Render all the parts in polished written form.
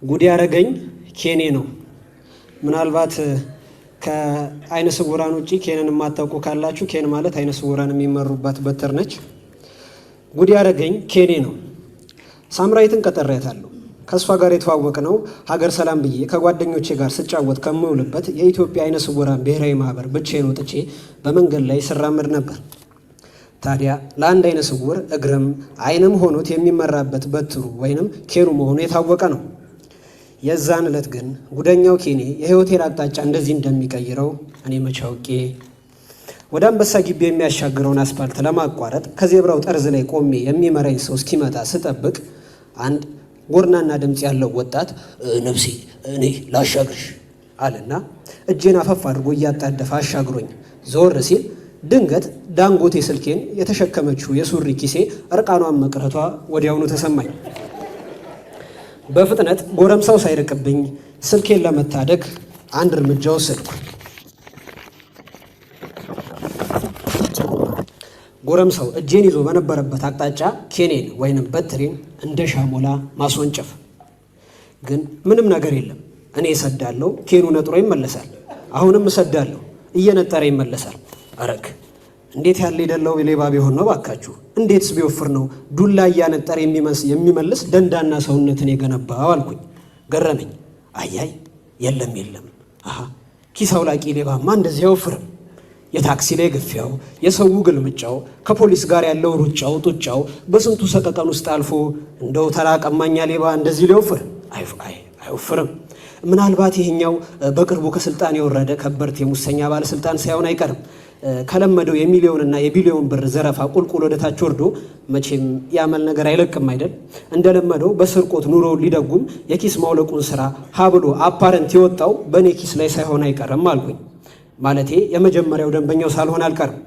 ጉድ ያረገኝ ኬኔ ነው። ምናልባት ከአይነ ስውራን ውጪ ኬንን የማታውቁ ካላችሁ ኬን ማለት አይነ ስውራን የሚመሩባት በትር ነች። ጉድ ያረገኝ ኬኔ ነው። ሳምራዊትን ቀጠሬያታለሁ። ከእሷ ጋር የተዋወቅ ነው ሀገር ሰላም ብዬ ከጓደኞቼ ጋር ስጫወት ከምውልበት የኢትዮጵያ አይነ ስውራን ብሔራዊ ማህበር ብቻዬን ወጥቼ በመንገድ ላይ ስራመድ ነበር። ታዲያ ለአንድ አይነ ስውር እግርም አይንም ሆኖት የሚመራበት በትሩ ወይንም ኬኑ መሆኑ የታወቀ ነው። የዛን ዕለት ግን ጉደኛው ኬኔ የህይወቴን አቅጣጫ እንደዚህ እንደሚቀይረው እኔ መቼ አውቄ። ወደ አንበሳ ግቢ የሚያሻግረውን አስፓልት ለማቋረጥ ከዜብራው ጠርዝ ላይ ቆሜ የሚመራኝ ሰው እስኪመጣ ስጠብቅ አንድ ጎርናና ድምፅ ያለው ወጣት ነፍሴ እኔ ላሻግርሽ አለና እጄን አፈፍ አድርጎ እያጣደፈ አሻግሮኝ ዞር ሲል ድንገት ዳንጎቴ ስልኬን የተሸከመችው የሱሪ ኪሴ እርቃኗን መቅረቷ ወዲያውኑ ተሰማኝ። በፍጥነት ጎረምሳው ሳይርቅብኝ ስልኬን ለመታደግ አንድ እርምጃ ወሰድኩ። ጎረምሳው እጄን ይዞ በነበረበት አቅጣጫ ኬኔን ወይንም በትሬን እንደ ሻሞላ ማስወንጨፍ። ግን ምንም ነገር የለም። እኔ እሰዳለሁ፣ ኬኑ ነጥሮ ይመለሳል። አሁንም እሰዳለሁ፣ እየነጠረ ይመለሳል። አረግ እንዴት ያለ የደላው ሌባ ቢሆን ነው ባካችሁ! እንዴትስ ቢወፍር ነው ዱላ እያነጠረ የሚመልስ ደንዳና ሰውነትን የገነባው አልኩኝ። ገረመኝ። አያይ የለም አሃ ኪስ አውላቂ ሌባማ እንደዚህ አይወፍርም። የታክሲ ላይ ግፊያው፣ የሰው ግልምጫው፣ ከፖሊስ ጋር ያለው ሩጫው ጡጫው በስንቱ ሰቀቀን ውስጥ አልፎ እንደው ተራ ቀማኛ ሌባ እንደዚህ ሊወፍር አይወፍርም። ምናልባት ይሄኛው በቅርቡ ከስልጣን የወረደ ከበርቴ ሙሰኛ ባለስልጣን ሳይሆን አይቀርም። ከለመደው የሚሊዮንና የቢሊዮን ብር ዘረፋ ቁልቁል ወደታች ወርዶ መቼም ያመል ነገር አይለቅም አይደል? እንደለመደው በስርቆት ኑሮውን ሊደጉም የኪስ ማውለቁን ስራ ሀብሎ አፓረንት የወጣው በእኔ ኪስ ላይ ሳይሆን አይቀርም አልኩኝ። ማለቴ የመጀመሪያው ደንበኛው ሳልሆን አልቀርም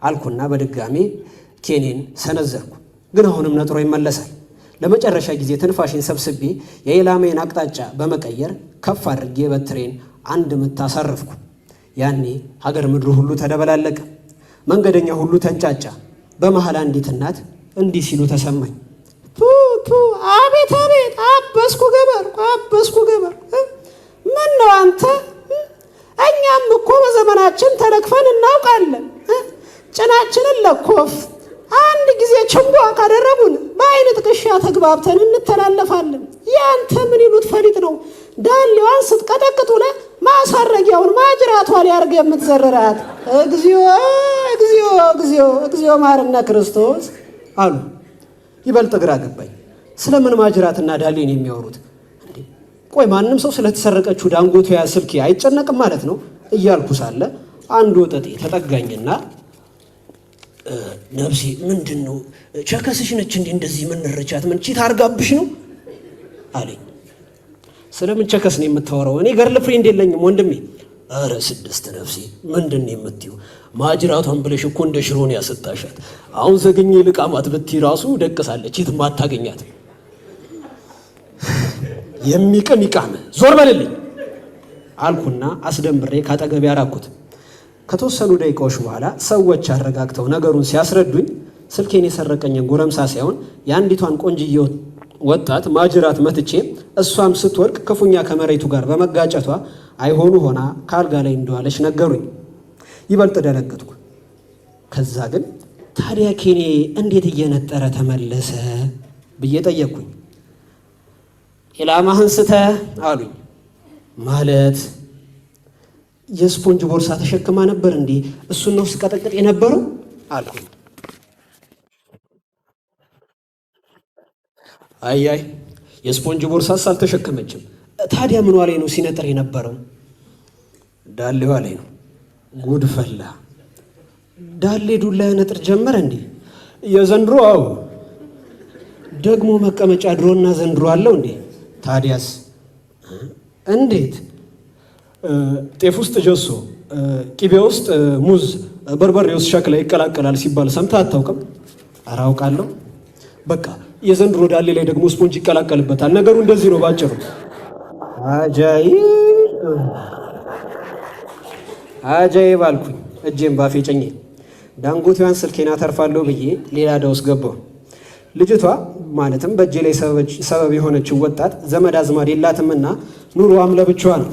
አልኩና በድጋሜ ኬኔን ሰነዘርኩ። ግን አሁንም ነጥሮ ይመለሳል። ለመጨረሻ ጊዜ ትንፋሽን ሰብስቤ የኢላማዬን አቅጣጫ በመቀየር ከፍ አድርጌ በትሬን አንድ ምት አሳረፍኩ። ያኔ ሀገር ምድሩ ሁሉ ተደበላለቀ። መንገደኛ ሁሉ ተንጫጫ። በመሃል አንዲት እናት እንዲህ ሲሉ ተሰማኝ። አቤት አቤት! አበስኩ ገበር! ምን ነው አንተ? እኛም እኮ በዘመናችን ተለክፈን እናውቃለን። ጭናችንን ለኮፍ አንድ ጊዜ ችንጓ ካደረጉን በአይነ ጥቅሻ ተግባብተን እንተላለፋለን። ያንተ ምን ይሉት ፈሊጥ ነው? ዳሌዋን ስትቀጠቅጡ ማሳረጊያውን ማጅራቷ ሊያርግ የምትዘረራት። እግዚኦ ማርነ ክርስቶስ አሉ። ይበልጥ ግራ ገባኝ። ስለምን ማጅራትና ዳሌን የሚያወሩት? ቆይ ማንም ሰው ስለተሰረቀችው ዳንጎቴ ስልኬ አይጨነቅም ማለት ነው እያልኩ ሳለ አንድ ወጠጤ ተጠጋኝና ነፍሴ ምንድን ነው ቸከስሽ ነች እንዴ እንደዚህ ምንረቻት? ምን ቺት አርጋብሽ ነው አለኝ። ስለምን ቸከስ ነው የምታወራው? እኔ ገርል ፍሬንድ የለኝም ወንድሜ። ኧረ ስድስት ነፍሴ ምንድን ነው የምትይው? ማጅራቷን ብለሽ እኮ እንደ ሽሮን ያሰጣሻት። አሁን ዘግኜ ልቃማት ብትይ ራሱ ደቅሳለች። ቺት ማታገኛት የሚቅም ይቃም ዞር በልልኝ አልኩና አስደንብሬ ካጠገብ ያራኩት። ከተወሰኑ ደቂቃዎች በኋላ ሰዎች አረጋግተው ነገሩን ሲያስረዱኝ ስልኬን የሰረቀኝን ጎረምሳ ሳይሆን የአንዲቷን ቆንጅዬ ወጣት ማጅራት መትቼ እሷም ስትወድቅ ክፉኛ ከመሬቱ ጋር በመጋጨቷ አይሆኑ ሆና ካልጋ ላይ እንደዋለች ነገሩኝ። ይበልጥ ደነገጥኩ። ከዛ ግን ታዲያ ኬኔ እንዴት እየነጠረ ተመለሰ ብዬ ጠየቅኩኝ። ኢላማህን ስተህ አሉኝ። ማለት የስፖንጅ ቦርሳ ተሸክማ ነበር እንዴ? እሱን ነው ስቀጠቅጥ የነበረው አልኩኝ። አይ የስፖንጅ ቦርሳስ አልተሸከመችም። ታዲያ ምኗ ላይ ነው ሲነጥር የነበረው? ዳሌዋ ላይ ነው። ጉድ ፈላ። ዳሌ ዱላ ያነጥር ጀመረ እንዴ? የዘንድሮ አው ደግሞ መቀመጫ ድሮና ዘንድሮ አለው እንዴ? ታዲያስ እንዴት? ጤፍ ውስጥ ጀሶ፣ ቂቤ ውስጥ ሙዝ፣ በርበሬ ውስጥ ሸክላ ይቀላቀላል ሲባል ሰምተህ አታውቅም? ኧረ አውቃለሁ። በቃ የዘንድሮ ዳሌ ላይ ደግሞ ስፖንጅ ይቀላቀልበታል። ነገሩ እንደዚህ ነው ባጭሩ። አጃይብ አልኩኝ እጄን ባፌ ጨኜ። ዳንጎቴዋን ስልኬን አተርፋለሁ ብዬ ሌላ ዕዳ ውስጥ ገባሁ። ልጅቷ ማለትም በእጄ ላይ ሰበብ የሆነችው ወጣት ዘመድ አዝማድ የላትምና ኑሮዋም ለብቻዋ ነው።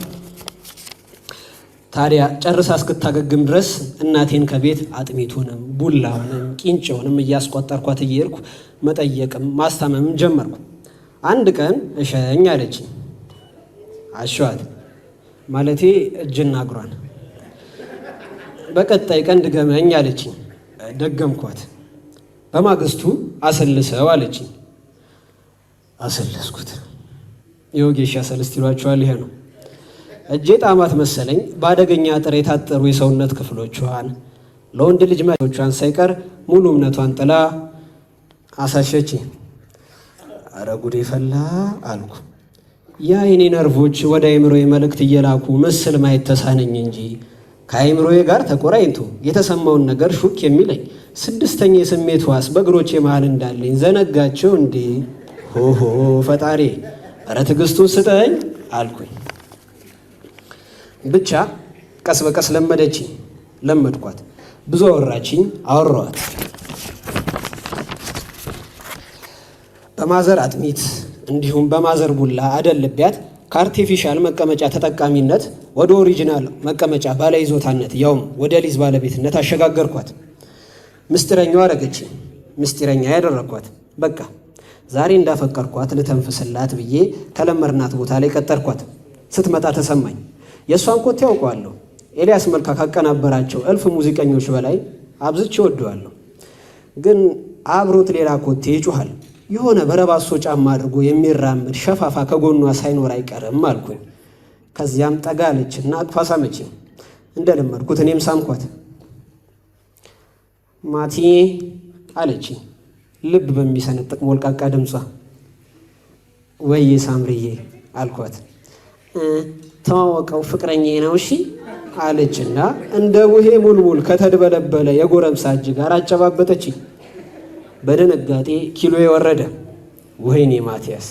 ታዲያ ጨርሳ እስክታገግም ድረስ እናቴን ከቤት አጥሚቱንም ቡላውንም ቂንጬውንም እያስቆጠርኳት እየሄድኩ መጠየቅም ማስታመምም ጀመርኩ። አንድ ቀን እሸኝ አለችኝ። አሸዋት ማለቴ እጅና እግሯን። በቀጣይ ቀን ድገመኝ አለችኝ። ደገምኳት። በማግስቱ አሰልሰው አለችኝ። አሰለስኩት። የወጌሻ ሰልስት ይሏቸዋል። ይሄ ነው። እጄ ጣማት መሰለኝ። በአደገኛ አጥር የታጠሩ የሰውነት ክፍሎቿን ለወንድ ልጅ መቶቿን ሳይቀር ሙሉ እምነቷን ጥላ አሳሸችኝ። አረ ጉዴ ፈላ አልኩ። የአይኔ ነርቮች ወደ አይምሮዬ መልእክት እየላኩ ምስል ማየት ተሳነኝ እንጂ ከአይምሮዬ ጋር ተቆራኝቶ የተሰማውን ነገር ሹክ የሚለኝ ስድስተኛ የስሜት ዋስ በእግሮቼ መሃል እንዳለኝ ዘነጋቸው እንዴ? ሆሆ ፈጣሪ፣ እረ ትዕግስቱን ስጠኝ አልኩኝ። ብቻ ቀስ በቀስ ለመደችኝ፣ ለመድኳት። ብዙ አወራችኝ፣ አወራዋት። በማዘር አጥሚት እንዲሁም በማዘር ቡላ አደልቢያት ከአርቲፊሻል መቀመጫ ተጠቃሚነት ወደ ኦሪጂናል መቀመጫ ባለይዞታነት ያውም ወደ ሊዝ ባለቤትነት አሸጋገርኳት። ምስጢረኛው አረገችኝ፣ ምስጢረኛ ያደረግኳት። በቃ ዛሬ እንዳፈቀርኳት ልተንፍስላት ብዬ ከለመርናት ቦታ ላይ ቀጠርኳት። ስትመጣ ተሰማኝ። የእሷን ኮቴ ያውቀዋለሁ። ኤልያስ መልካ ካቀናበራቸው እልፍ ሙዚቀኞች በላይ አብዝቼ ወደዋለሁ። ግን አብሮት ሌላ ኮቴ ይጮኋል። የሆነ በረባሶ ጫማ አድርጎ የሚራምድ ሸፋፋ ከጎኗ ሳይኖር አይቀርም አልኩኝ። ከዚያም ጠጋ አለችና አቅፋ ሳመችኝ። እንደለመድኩት እኔም ሳምኳት። ማቲ አለችኝ ልብ በሚሰነጥቅ ሞልቃቃ ድምጿ። ወይዬ ሳምርዬ አልኳት። ተዋወቀው ፍቅረኛ ነው እሺ አለችና እንደ ቡሄ ሙልሙል ከተድበለበለ የጎረምሳ እጅ ጋር አጨባበጠችኝ። በድንጋጤ ኪሎ የወረደ። ወይኔ ማቲያስ፣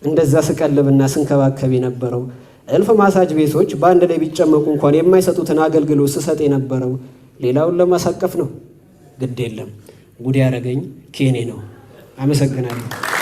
እንደዛ ስቀልብና ስንከባከብ የነበረው እልፍ ማሳጅ ቤቶች በአንድ ላይ ቢጨመቁ እንኳን የማይሰጡትን አገልግሎት ስሰጥ የነበረው ሌላውን ለማሳቀፍ ነው። ግድ የለም ጉድ ያረገኝ ኬኔ ነው። አመሰግናለሁ።